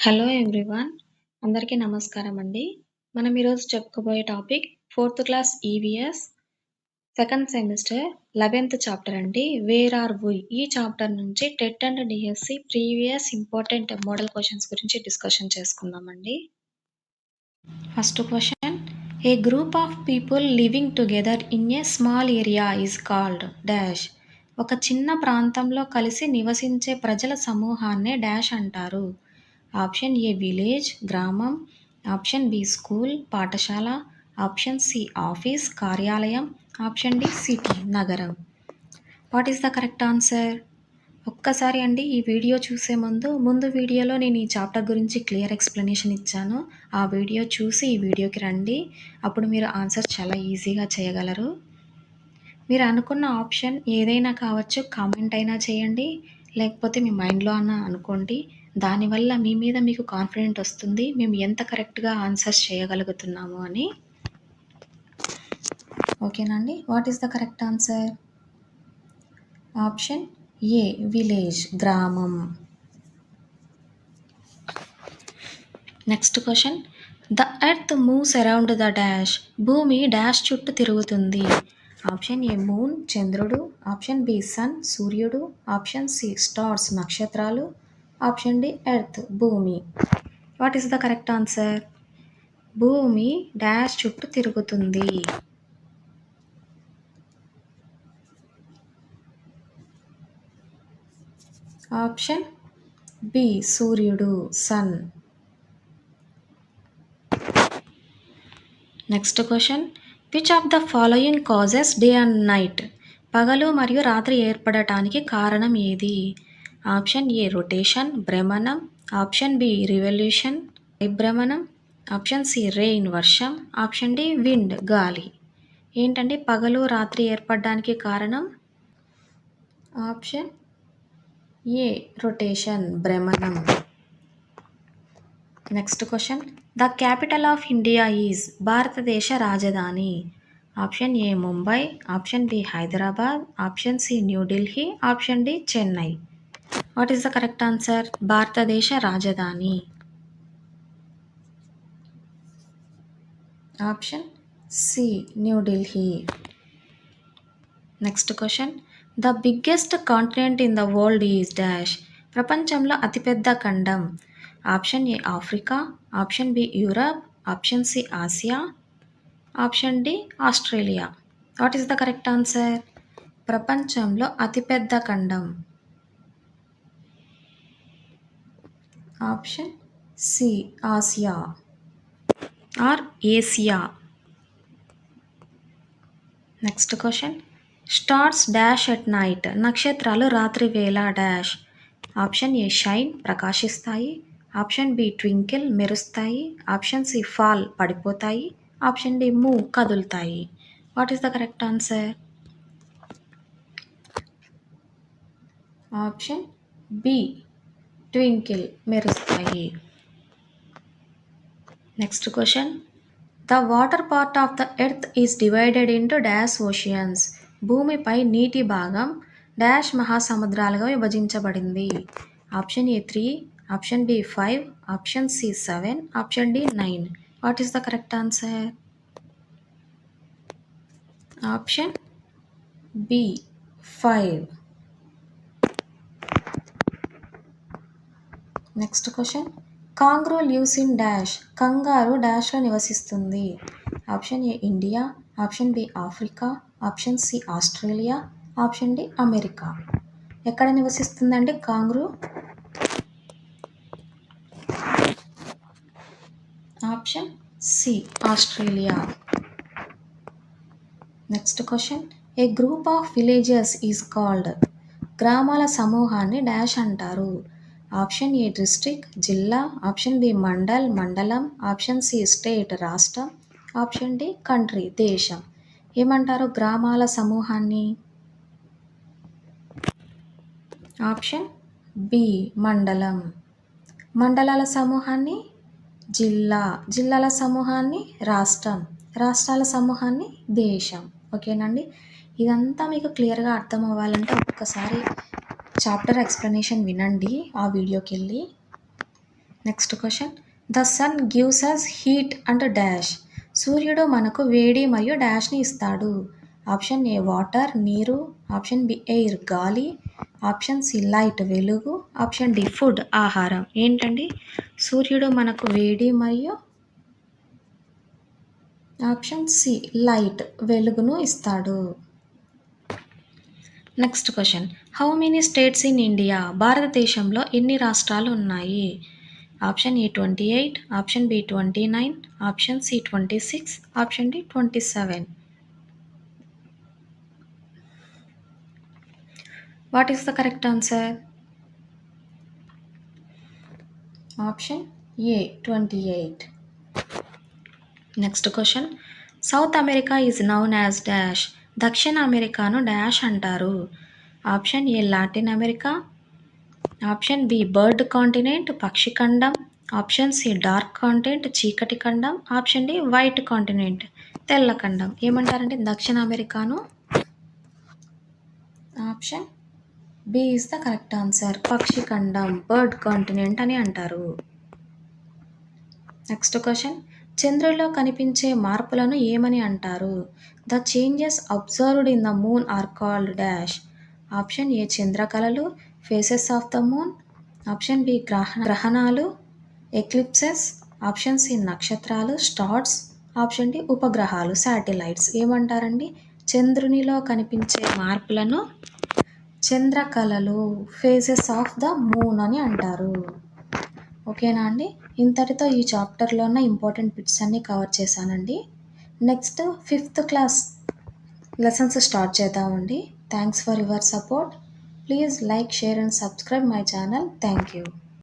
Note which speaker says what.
Speaker 1: Hello everyone. అందరికీ నమస్కారం అండి. మనం ఈరోజు చెప్పుకోబోయే topic 4th class EVS second semester 11th chapter అండి. Where are we? ఈ చాప్టర్ నుంచి TET and DSC previous important model questions గురించి డిస్కషన్ చేసుకుందామండి. First question, a group of people living together in a small area is called dash. ఒక చిన్న ప్రాంతంలో కలిసి నివసించే ప్రజల సమూహాన్నే డాష్ అంటారు. ఆప్షన్ ఏ విలేజ్ గ్రామం, ఆప్షన్ బి స్కూల్ పాఠశాల, ఆప్షన్ సి ఆఫీస్ కార్యాలయం, ఆప్షన్ డి సిటీ నగరం. What is the correct answer? ఒక్కసారి అండి ఈ వీడియో చూసే ముందు వీడియోలో నేను ఈ చాప్టర్ గురించి క్లియర్ ఎక్స్ప్లెనేషన్ ఇచ్చాను. ఆ వీడియో చూసి ఈ వీడియోకి రండి. అప్పుడు మీరు ఆన్సర్ చాలా ఈజీగా చేయగలరు. మీరు అనుకున్న ఆప్షన్ ఏదైనా కావచ్చు, కామెంట్ అయినా చేయండి, లేకపోతే మీ మైండ్లో అన్నా అనుకోండి. దానివల్ల మీ మీద మీకు కాన్ఫిడెంట్ వస్తుంది, మేము ఎంత కరెక్ట్గా ఆన్సర్స్ చేయగలుగుతున్నాము అని. ఓకేనండి. What is the correct answer? Option A village గ్రామం. Next question, the earth moves around the dash. భూమి డాష్ చుట్టూ తిరుగుతుంది. ఆప్షన్ ఏ మూన్ చంద్రుడు, ఆప్షన్ బి సన్ సూర్యుడు, ఆప్షన్ సి స్టార్స్ నక్షత్రాలు, ఆప్షన్ డి ఎర్త్ భూమి. What is the correct answer? భూమి dash చుట్టూ తిరుగుతుంది. ఆప్షన్ బి సూర్యుడు sun. Next question, which of the following causes day and night? పగలు మరియు రాత్రి ఏర్పడటానికి కారణం ఏది? ఆప్షన్ ఏ రొటేషన్ భ్రమణం, ఆప్షన్ బి రివల్యూషన్ పరిభ్రమణం, ఆప్షన్ సి రెయిన్ వర్షం, ఆప్షన్ డి విండ్ గాలి. ఏంటండి పగలు రాత్రి ఏర్పడడానికి కారణం? ఆప్షన్ ఏ రొటేషన్ భ్రమణం. Next question, the capital of India is. భారతదేశ రాజధాని. Option A Mumbai, option B Hyderabad, option C New Delhi, option D Chennai. What is the correct answer? భారతదేశ రాజధాని. Option C New Delhi. Next question, the biggest continent in the world is dash. ప్రపంచంలో అతిపెద్ద ఖండం. Option A Africa, option B Europe, option C Asia, option D Australia. What is the correct answer? ప్రపంచంలో అతిపెద్ద ఖండం. Option C Asia or Asia. Next question, stars dash at night. నక్షత్రాలు రాత్రి వేళ dash. Option A shine ప్రకాశిస్తాయి, option B twinkle మెరుస్తాయి, option C fall పడిపోతాయి, option D move కదులుతాయి. What is the correct answer? Option B twinkle మెరుస్తాయి. Next question, the water part of the earth is divided into dash oceans. భూమిపై నీటి భాగం dash మహాసముద్రాలుగా విభజించబడింది. Option A 3, option B 5, option C 7, option D 9. What is the correct answer? Option B 5. Next question, kangaroo lives in dash. Kangaroo డాష్లో నివసిస్తుంది. Option A India, option B Africa, option C Australia, option D America. ఎక్కడ నివసిస్తుందండి kangaroo? Option C Australia. Next question, a group of villages is called. గ్రామాల సమూహాన్ని dash అంటారు. Option A district జిల్లా, option B mandal మండలం, option C state రాష్ట్రం, option D country దేశం. ఏమంటారు గ్రామాల సమూహాన్ని? ఆప్షన్ బి మండలం. మండలాల సమూహాన్ని జిల్లా, జిల్లాల సమూహాన్ని రాష్ట్రం, రాష్ట్రాల సమూహాన్ని దేశం. ఓకేనండి. ఇదంతా మీకు క్లియర్గా అర్థం అవ్వాలంటే ఒక్కసారి చాప్టర్ ఎక్స్ప్లెనేషన్ వినండి ఆ వీడియోకి వెళ్ళి. Next question. The sun gives us heat and dash. సూర్యుడు మనకు వేడి మరియు డాష్ని ఇస్తాడు. ఆప్షన్ ఏ వాటర్ నీరు, ఆప్షన్ బి ఎయిర్ గాలి, ఆప్షన్ సి లైట్ వెలుగు, ఆప్షన్ డి ఫుడ్ ఆహారం. ఏంటండి? సూర్యుడు మనకు వేడి మరియు ఆప్షన్ సి లైట్ వెలుగును ఇస్తాడు. Next question. How many states in India? భారతదేశంలో ఎన్ని రాష్ట్రాలు ఉన్నాయి? Option A 28, option B 29, option C 26, option D 27. What is the correct answer? Option A 28. Next question. South America is known as dash. దక్షిణ అమెరికాను dash అంటారు. Option A Latin America, option B bird continent పక్షి ఖండం, option C dark continent చీకటి ఖండం, option D white continent తెల్ల ఖండం. ఏమంటారంటే దక్షిణ అమెరికాను option B is the correct answer. పక్షి ఖండం బర్డ్ కాంటినెంట్ అని అంటారు. Next question. చంద్రుడిలో కనిపించే మార్పులను ఏమని అంటారు? The changes observed in the moon are called dash. Option A చంద్రకళలు, phases of the moon, option B గ్రహణాలు ఎక్లిప్సెస్, ఆప్షన్ సి నక్షత్రాలు స్టార్స్, ఆప్షన్ డి ఉపగ్రహాలు శాటిలైట్స్. ఏమంటారండి? చంద్రునిలో కనిపించే మార్పులను చంద్రకళలు ఫేసెస్ ఆఫ్ ద మూన్ అని అంటారు. ఓకేనా అండి? ఇంతటితో ఈ చాప్టర్లో ఉన్న ఇంపార్టెంట్ బిట్స్ అన్నీ కవర్ చేశానండి. Next 5th class lessons start చేద్దామండి. Thanks for your support. Please like, share and subscribe my channel. Thank you.